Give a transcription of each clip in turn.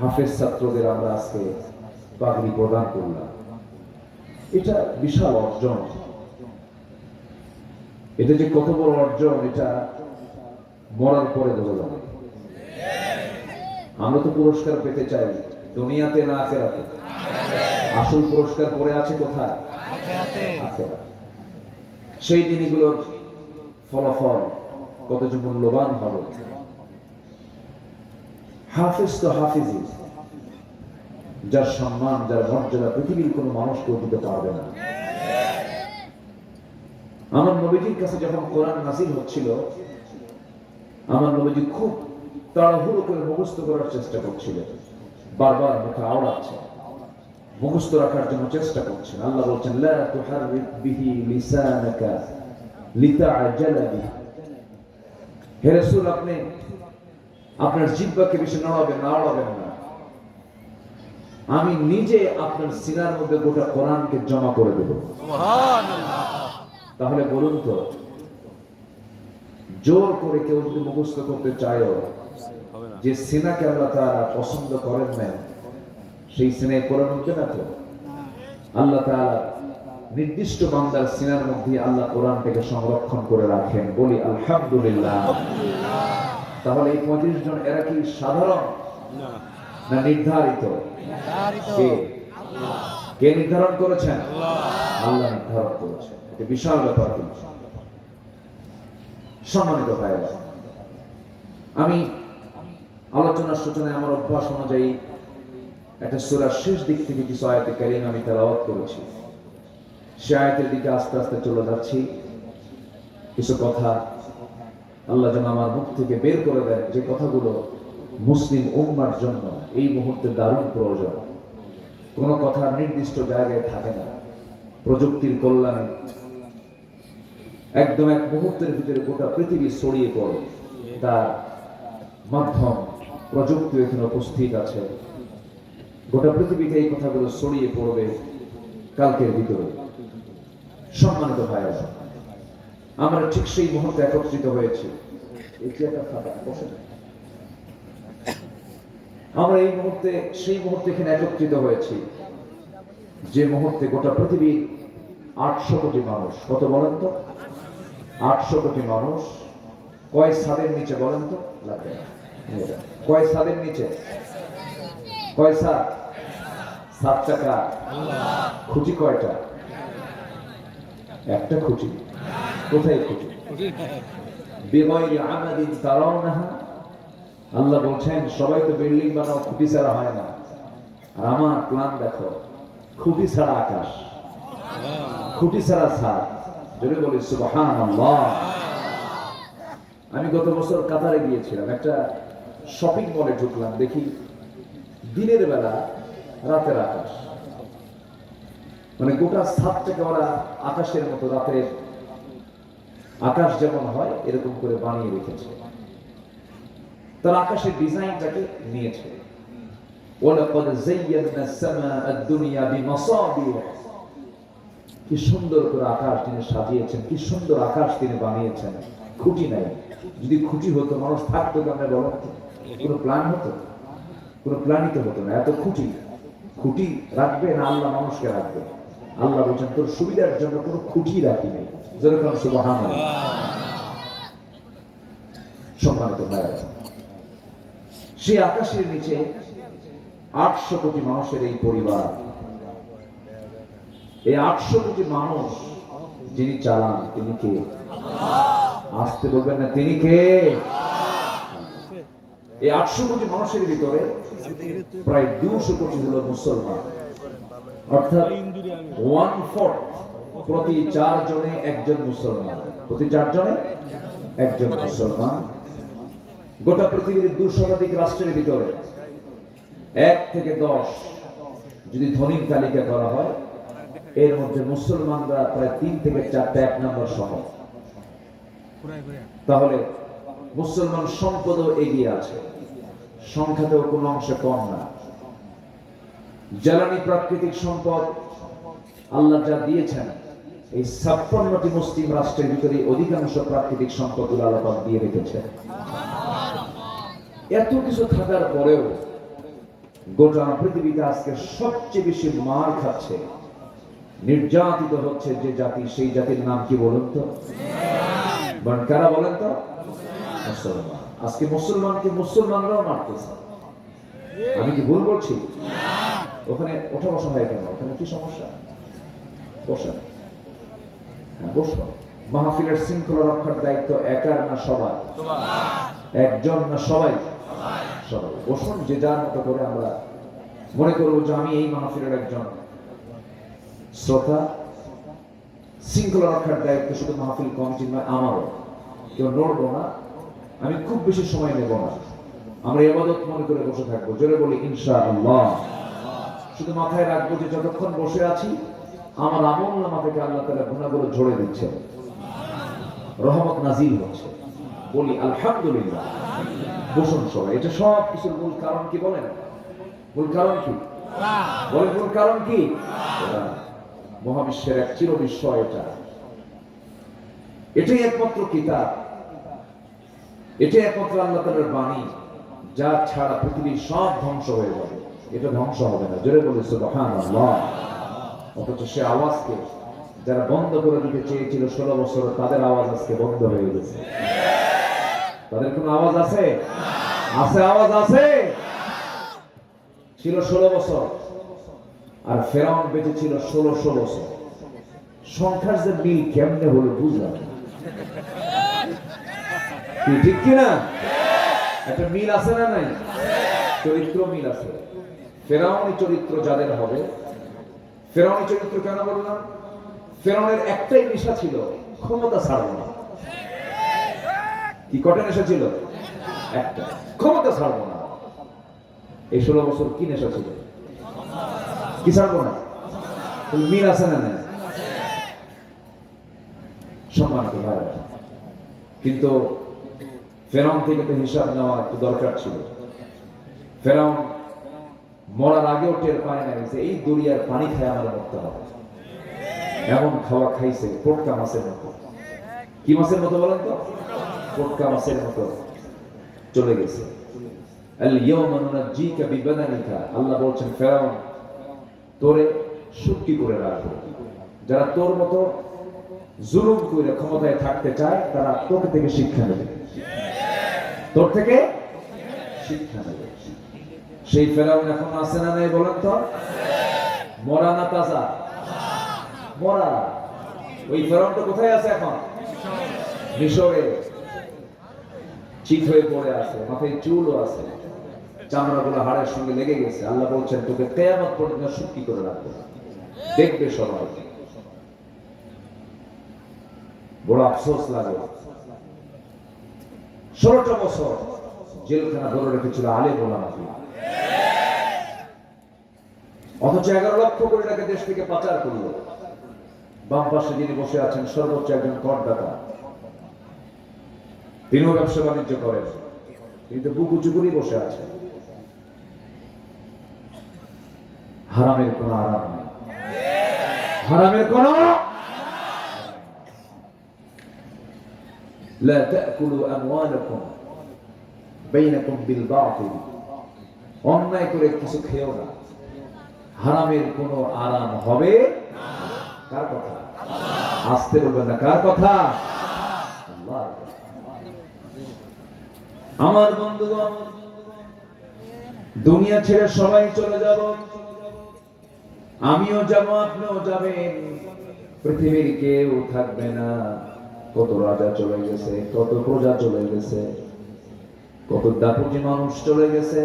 হাফেজ ছাত্রদের আমরা আজকে পাগড়ি প্রদান করলাম। এটা বিশাল অর্জন। এটা যে কত বড় অর্জন, এটা মরার পরে বোঝা যাবে। আমরা তো পুরস্কার পেতে চাই দুনিয়াতে না আখিরাতে। আসল পুরস্কার পড়ে আছে কোথায়? আখিরাতে। সেই দিনগুলোর ফলাফল কত যে মূল্যবান হবে। হাফেজ তো হাফিজি, যার সম্মান, যার মর্যাদা পৃথিবীর কোনো মানুষ কেউ দিতে পারবে না। আমার নবীজির কাছে যখন কোরআন নাযিল হচ্ছিল, আমার নবীজি খুব তাড়াহুড়ো করে মুখস্থ করার চেষ্টা করছিলেন। বারবার মুখে আওড়াচ্ছে, মুখস্থ রাখার জন্য চেষ্টা করছেন। আল্লাহ বলছেন, লা তুহাররিক বিহি লিসানাকা লিতাআজালা বিহি। হে রাসূল, আপনি আপনার জিহ্বাকে বেশি নড়াবেন না। আমি নিজে আপনার সিনার মধ্যে গোটা কোরআনকে জমা করে দেব। সুবহানাল্লাহ। তাহলে বলুন তো, জোর করে কেউ যদি মুখস্থ করতে চায়, যে সিনাকে আল্লাহ তাআলা পছন্দ করেন না, সেই সিনায় কোরআন উঠবে না তো? আল্লাহ তাআলা নির্দিষ্ট বান্দার সিনার মধ্যে আল্লাহ কোরআনটাকে সংরক্ষণ করে রাখেন। বলি আলহামদুলিল্লাহ। তাহলে এই 35 জন এরা কি সাধারণ না নির্ধারিত? কে নির্ধারণ করেছেন? আল্লাহ নির্ধারণ করেছেন। এটা বিশাল ব্যাপার। সম্মানিত ভাইরা, আমি আলোচনার সূচনায় আমার অভ্যাস অনুযায়ী একটা সূরার শেষ দিক থেকে কিছু আয়াতে কারিমা আমি তেলাওয়াত করেছি। সে আয়াতের দিকে আস্তে আস্তে চলে যাচ্ছি। কিছু কথা আল্লাহ যেন আমার মুখ থেকে বের করে দেন, যে কথাগুলো মুসলিম উম্মার জন্য এই মুহূর্তে দারুণ প্রয়োজন। কোনো কথা নির্দিষ্ট জায়গায় থাকে না। প্রযুক্তির কল্যাণে একদম এক মুহূর্তের ভিতরে গোটা পৃথিবী ছড়িয়ে পড়ে। তার মাধ্যম প্রযুক্তি এখানে উপস্থিত আছে। গোটা পৃথিবীতে এই কথাগুলো ছড়িয়ে পড়বে কালকের ভিতরে। সম্মানিত ভাইরা, আমরা ঠিক সেই মুহূর্তে একত্রিত হয়েছি। আমরা এই মুহূর্তে সেই মুহূর্তে এখানে একত্রিত হয়েছি যে মুহূর্তে গোটা পৃথিবীর 800 কোটি মানুষ, কত বলেন তো? 800 কোটি মানুষ কয় ছাদের নিচে বলেন তো? কয় ছাদের নিচে? কয় ছাদ? 7 টাকা। খুঁটি কয়টা? একটা খুঁটি। কোথায় খুঁটি? বিগাইরি আমাদিন তারাউনাহা। আল্লাহ বলছেন, সবাই তো বিল্ডিং বানাও, খুঁটি ছাড়া হয় না। আর আমার প্ল্যান দেখো, খুঁটি ছাড়া আকাশ, খুঁটি ছাড়া ছাদ। যদি বলি সুবহানাল্লাহ। আমি গত বছর কাতারে গিয়েছিলাম, একটা শপিং মলে ঢুকলাম, দেখি দিনের বেলা রাতের আকাশ, মানে গোটা ছাদটাকে ওরা আকাশের মতো, রাতের আকাশ যেমন হয় এরকম করে বানিয়ে রেখেছে। তার আকাশের ডিজাইনটাকে নিয়েছে। ওয়ালাকাদ যায়্যানা সামাআ আদ-দুনিয়া বিমাসাবিহ। কি সুন্দর করে আকাশ তিনি সাজিয়েছেন, কি সুন্দর আকাশ তিনি বানিয়েছেন। খুঁটি নাই। যদি খুঁটি হতো, মানুষ থাকতো কেমনে বলেন? কোনো প্ল্যান হতো? কোনো প্ল্যানিত হতো না। এত খুঁটি, খুঁটি রাখবে না আল্লাহ মানুষকে রাখবে। আল্লাহ বলছেন, তোর সুবিধার জন্য কোনো খুঁটি রাখি নাই। যেরকম সুবহানাল্লাহ। সম্মানিত ভাইরা, সেই আকাশের নিচে 800 কোটি মানুষের এই পরিবার। এই 800 কোটি মানুষ যিনি চালান, তিনি কে? আসতে বলবেন না, তিনি কে? এই 800 কোটি মানুষের ভিতরে প্রায় 200 কোটি হলো মুসলমান। অর্থাৎ 1/4, প্রতি 4 জনে একজন মুসলমান। প্রতি 4 জনে একজন মুসলমান। গোটা পৃথিবীর 2 শতাধিক রাষ্ট্রের ভিতরে 1 থেকে 10 যদি ধনীর তালিকা করা হয়, এর মধ্যে মুসলমানরা প্রায় 3 থেকে 4টা 1 নম্বর সহ। তাহলে মুসলমান সম্পদও এগিয়ে আছে, সংখ্যাতেও কোনো অংশে কম না। জ্বালানি, প্রাকৃতিক সম্পদ আল্লাহ যা দিয়েছেন, এই 56টি মুসলিম রাষ্ট্রের ভিতরে অধিকাংশ প্রাকৃতিক সম্পদগুলো আল্লাহ দিয়ে রেখেছে। এত কিছু থাকার পরেও গোটা পৃথিবীতে আজকে সবচেয়ে বেশি মার খাচ্ছে, নির্যাতিত হচ্ছে যে জাতি, সেই জাতির নাম কি বলুন তো? কারা বলেন তো? মুসলমান। আজকে মুসলমানকে মুসলমানরাও মারতেছে। আমি কি ভুল বলছি? ওখানে ওঠা বসা হয় কেন? ওখানে কি সমস্যা? বসেন, বসো। মাহফিলের শৃঙ্খলা রক্ষার দায়িত্ব একার না সবার? একজন না সবাই? সবাই। বসুন, যে যার মতো করে আমরা মনে করবো যে আমি এই মাহফিলের একজন শ্রোতা। শৃঙ্খলা রক্ষার দায়িত্ব শুধু মাহফিল কমিটির নয়, আমারও। কেউ নড়বো না, আমি খুব বেশি সময় নেব না। আমরা ইবাদত মনে করে বসে থাকবো। জোরে বলি ইনশাআল্লাহ। শুধু মাথায় রাখবো যে যতক্ষণ বসে আছি আমার আমলনামা থেকে আল্লাহ তাআলা গুনাহগুলো ঝরে দিচ্ছে, রহমত নাজিল হচ্ছে। বলি আলহামদুলিল্লাহ। বসুন সবাই। এটা সব কিছুর মূল কারণ কি বলেন? মূল কারণ কি বলেন? মূল কারণ কি? মহাবিশ্বের এক চির বিস্ময় এটা। এটাই একমাত্র কিতাব, এটাই একমাত্র আল্লাহ তাআলার বাণী, যা ছাড়া পৃথিবীর সব ধ্বংস হয়ে যাবে। এটা ধ্বংস হবে না। জোরে বলে সুবহানাল্লাহ। অথচ সে আওয়াজকে যারা বন্ধ করে দিতে চেয়েছিল 16 বছর, তাদের আওয়াজ আজকে বন্ধ হয়ে গেছে। তাদের কোনো আওয়াজ আছে? আছে, আওয়াজ আছে। ছিল 16 বছর, আর ফেরাউন বেঁচে ছিল 1600 বছর। সংখ্যার যে মিল কেমনে হলো বুঝলাম কি? ঠিক কিনা? একটা মিল আছে না নাই? চরিত্র মিল আছে। ফেরাউনি চরিত্র যাদের হবে, ফেরাউনি চরিত্র কেন বললাম? ফেরাউনের একটাই নেশা ছিল, ক্ষমতা ছাড়বো না। কি কটা নেশা ছিল? একটা, ক্ষমতা ছাড়বো না। এই 16 বছর কি নেশা ছিল? কি ছাড়বো না? মিল আছে না নাই? সম্মানিত ভাইরা, কিন্তু ফেরাউন থেকে তো হিসাব নেওয়া একটু দরকার ছিল। ফেরাউন মরার আগেও টের পায় না যে এই দরিয়ার পানি খায় আমার মরতে হবে। এমন খাওয়া খাইছে পটকা মাছের মতো। কি মাছের মতো বলেন তো? পটকা মাছের মতো চলে গেছে। আল ইয়াওমা নুনাজ্জিকা বিবাদানিকা, আল্লাহ বলছেন ফেরাউন তোরে সুটকি করে রাখবো। যারা তোর মতো জুলুম করে ক্ষমতায় থাকতে চায় তারা তোর থেকে শিক্ষা নেবে, তোর থেকে শিক্ষা নেবে। সেই ফেরাউন এখন আছে না নাই বলেন তো? মরা না তাজা? মরা। ওই ফেরাউনটা কোথায় আছে এখন? মিশরে চিত হয়ে পড়ে আছে, মাথায় চুলও আছে, চামড়াগুলো হাড়ের সঙ্গে লেগে গেছে। আল্লাহ বলছেন তোকে কিয়ামত পর্যন্ত সুটকি করে রাখবো, দেখবে সবাই। বড় আফসোস লাগে, 16টা বছর জেলখানা ধরে রেখেছিল আলেম ওলামা। অথচ 11 লক্ষ কোটি টাকা দেশ থেকে পাচার করলো। বাম পাশে যিনি বসে আছেন সর্বোচ্চ একজন করদাতা, তিনিও ব্যবসা বাণিজ্য করেন, কিন্তু বুক উঁচু করেই বসে আছেন। হারামের কোনো আরাম নেই, হারামের কোনো। লা তাকুলু আমওয়ালাকুম বাইনাকুম বিল বাতিল, অন্যায় করে কিছু খেও না। হারামের কোনো আরাম হবে। কার কথা? আসতে বলবেন না। কার কথা? আল্লাহর কথা। আমার বন্ধুগণ, দুনিয়া ছেড়ে সবাই চলে যাব, আমিও যাব, আপনিও যাবেন। পৃথিবীর কেউ থাকবে না। কত রাজা চলে গেছে, কত প্রজা চলে গেছে, কত দাপুটি মানুষ চলে গেছে।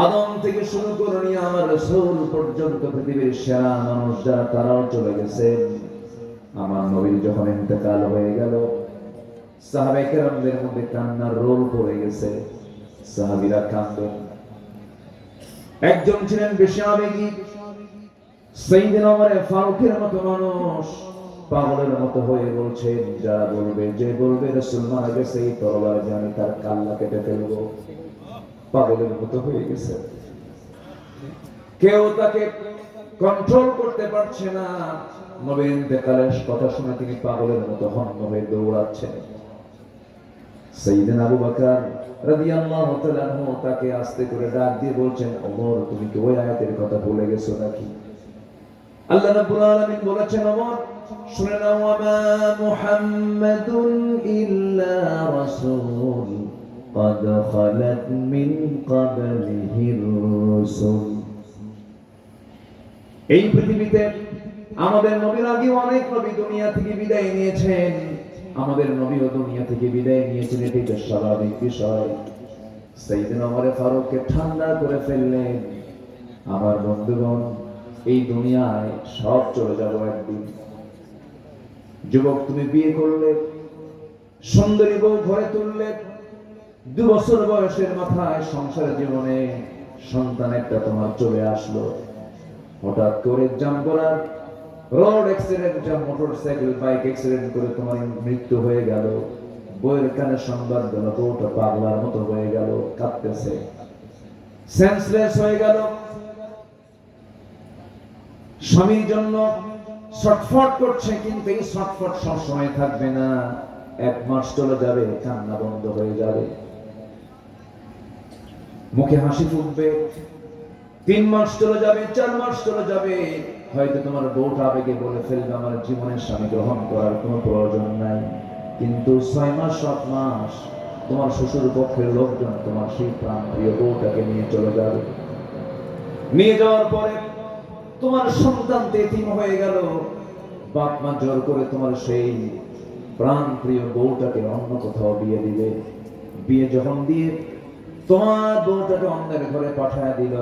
আদম থেকে শুরু করে নিয়ে আমার রাসূল পর্যন্ত পৃথিবীর সেরা মানুষ যারা, তারাও চলে গেছে। আমার নবীর যখন ইন্তেকাল হয়ে গেল, সাহাবায়ে কেরামদের মধ্যে কান্নার রোল পড়ে গেছে। সাহাবীরা কাঁদলেন। একজন ছিলেন বেশি আবেগী, সাইয়েদনা ওমর ফারুকের মতো মানুষ, পাগলের মতো হয়ে বলছেন, যারা বলবে, যে বলবে রাসূল মারা গেছে, এই তরবারে দিয়ে আমি তার কাল্লা কেটে ফেলবো। পাগলের মতো হয়ে গেছে, কেউ তাকে কন্ট্রোল করতে পারছে না। নবীর ইন্তেকালের কথা শুনে তিনি পাগলের মতো হন্য হয়ে দৌড়াচ্ছেন। সাইয়েদনা আবু বকর রাদিয়াল্লাহু তাআলা আনহু তাকে আস্তে করে ডাক দিয়ে বলছেন, ওমর তুমি কি ওই আয়াতের কথা ভুলে গেছো নাকি? আল্লাহ রাব্বুল আলামিন বলেছেন, ওমর শুনে নাও, ওয়া মুহাম্মাদুন ইল্লা রাসূল قد خلت من قبله الرسل। এই পৃথিবীতে আমাদের নবীর আগে অনেক নবী দুনিয়া থেকে বিদায় নিয়েছেন, আমাদের নবীও দুনিয়া থেকে বিদায় নিয়েছেন, এটাই তো স্বাভাবিক বিষয়। সাইয়েদনা ওমর ফারুককে ঠান্ডা করে ফেললেন, আমার বন্ধুগণ এই দুনিয়ায় সব চলে যাবো একদিন। যুবক তুমি বিয়ে করলে, সুন্দরী বউ ঘরে তুললে, 2 বছর বয়সের মাথায় সংসার জীবনে সন্তান একটা তোমার চলে আসলো, হঠাৎ করে Jamgora road accident, motorcycle bike accident করে তোমার মৃত্যু হয়ে গেল। বইয়ের কানে সংবাদ গেল, বউটা পাগলার মতো হয়ে গেল, কাঁদতেছে, সেন্সলেস হয়ে গেল। স্বামীর জন্য ছটফট করছে, কিন্তু এই ছটফট সবসময় থাকবে না, 1 মাস চলে যাবে, কান্না বন্ধ হয়ে যাবে, মুখে হাসি ফুটবে। 3 মাস চলে যাবে, 4 মাস চলে যাবে, হয়তো তোমার বউটা আবেগে বলে ফেলবে আমার জীবনের স্বামী গ্রহণ করার কোনো প্রয়োজন নাই। কিন্তু 6 মাস 7 মাস তোমার শ্বশুর পক্ষের লোকজন তোমার সেই প্রাণ প্রিয় বউটাকে নিয়ে চলে যাবে। নিয়ে যাওয়ার পরে তোমার সন্তান এতিম হয়ে গেল, বাপ মা জোর করে তোমার সেই প্রাণ প্রিয় বউটাকে অন্য কোথাও বিয়ে দিবে। বিয়ে যখন দিয়ে তোমার বউটাকে অন্যের ঘরে পাঠায় দিল,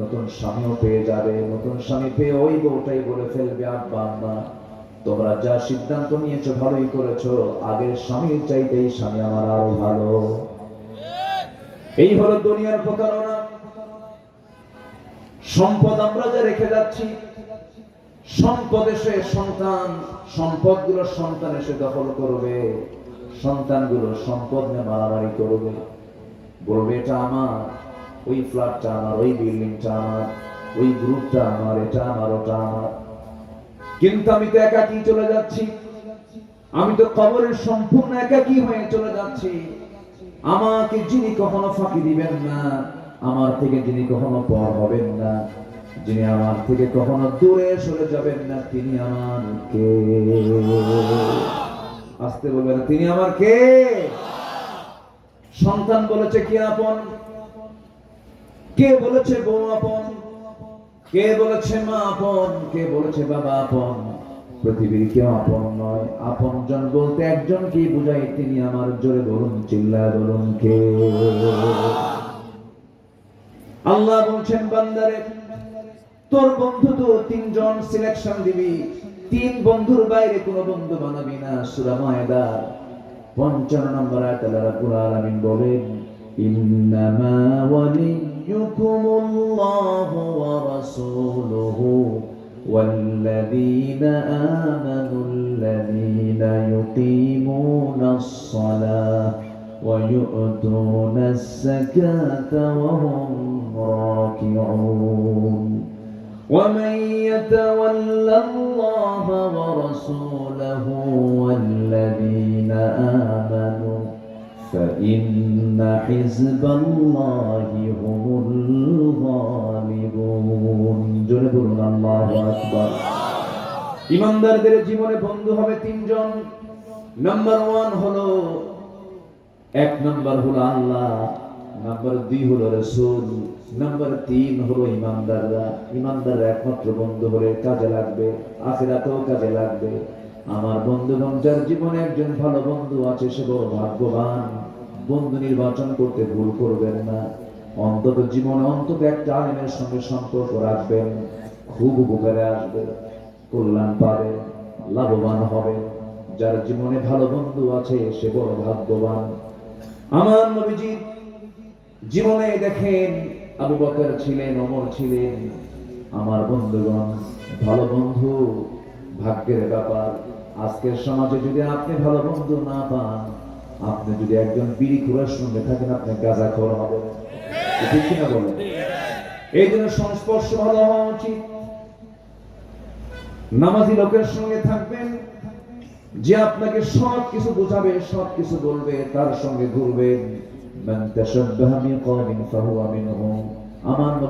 নতুন স্বামীও পেয়ে যাবে। নতুন স্বামী পেয়ে ওই বউটাই বলে ফেলবে, আব্বা আম্মা তোমরা যা সিদ্ধান্ত নিয়েছো ভালোই করেছো, আগের স্বামীর চাইতে এই স্বামী আমার আরো ভালো। এই হলো দুনিয়ার প্রতারণা। সম্পদ আমরা যা রেখে যাচ্ছি, সম্পদ এসে সন্তান, সম্পদগুলো সন্তান এসে দখল করবে, সন্তানগুলো সম্পদ নিয়ে মারামারি করবে, বলবে এটা আমার, ওই ফ্ল্যাটটা আমার, ওই বিল্ডিংটা আমার, ওই গ্রুপটা আমার, এটা আমার, ওটা আমার। কিন্তু আমি তো একাকী চলে যাচ্ছি, আমি তো কবরের সম্পূর্ণ একাকী হয়ে চলে যাচ্ছি। আমাকে যিনি কখনো ফাঁকি দিবেন না, আমার থেকে যিনি কখনো পর হবেন না, যিনি আমার থেকে কখনো দূরে সরে যাবেন না, তিনি আমার কে? আসতে বলবেন, তিনি আমার কে? সন্তান বলেছে কে আপন, কে বলেছে বউ আপন, কে বলেছে মা আপন, কে বলেছে বাবা আপন। পৃথিবীর কেউ আপন নয়। আপন জন বলতে একজন কি বুঝাই, তিনি আমার। জোরে বলুন, চিল্লায় বলুন, কে? আল্লাহ বলছেন, বান্দারে তোর বন্ধু তো 3 জন সিলেকশন দিবি, 3 বন্ধুর বাইরে কোনো বন্ধু বানাবি না। সূরা মায়েদা 55 নম্বর আয়াতে আল্লাহ রাব্বুল আলামিন বলেন, ইন্নামা ওয়ালিয়্যুকুমুল্লাহু ওয়া রাসূলুহু ওয়াল্লাযীনা আমানুল্লাযীনা ইউকিমুনাস সালাহ ওয়া ইউ'তুনাস যাকাতা ওয়া হুম রাকি'উন। ومن يتولى الله ورسوله والذين آمنوا فإن حزب الله هم الغالبون। জোরে বলুন আল্লাহু আকবার। ইমানদারদের জীবনে বন্ধু হবে 3 জন। নাম্বার 1 হলো, 1 নাম্বার হলো আল্লাহ, নাম্বার 2 হলো রাসূল, নাম্বার 3 হলো ইমানদাররা। ইমানদাররা একমাত্র বন্ধু হলে কাজে লাগবে, আখিরাতেও কাজে লাগবে। আমার বন্ধুগণ, যার জীবনে একজন ভালো বন্ধু আছে সে বড় ভাগ্যবান। বন্ধু নির্বাচন করতে ভুল করবেন না। অন্তত জীবনে অন্তত একটা আলেমের সঙ্গে সম্পর্ক রাখবেন, খুব উপকারে আসবে, কল্যাণ পাবে, লাভবান হবে। যার জীবনে ভালো বন্ধু আছে সে বড় ভাগ্যবান। আমার নবীজি জীবনে দেখেন আবু বকর ছিলেন, ওমর ছিলেন। আমার বন্ধুগণ, ভালো বন্ধু ভাগ্যের ব্যাপার। আজকের সমাজে যদি আপনি ভালো বন্ধু না পান, আপনি যদি একজন বিড়িখোরের সঙ্গে থাকেন, আপনি গাঁজাখোর হবেন। ঠিক কিনা বলেন? এই জন্য সংস্পর্শ ভালো হওয়া উচিত। নামাজি লোকের সঙ্গে থাকবেন, যে আপনাকে সব কিছু বোঝাবে, সব কিছু বলবে, তার সঙ্গে ঘুরবেন। মান তাশাব্বাহা বিকওমিন ফাহুয়া মিনহুম। আমার নবী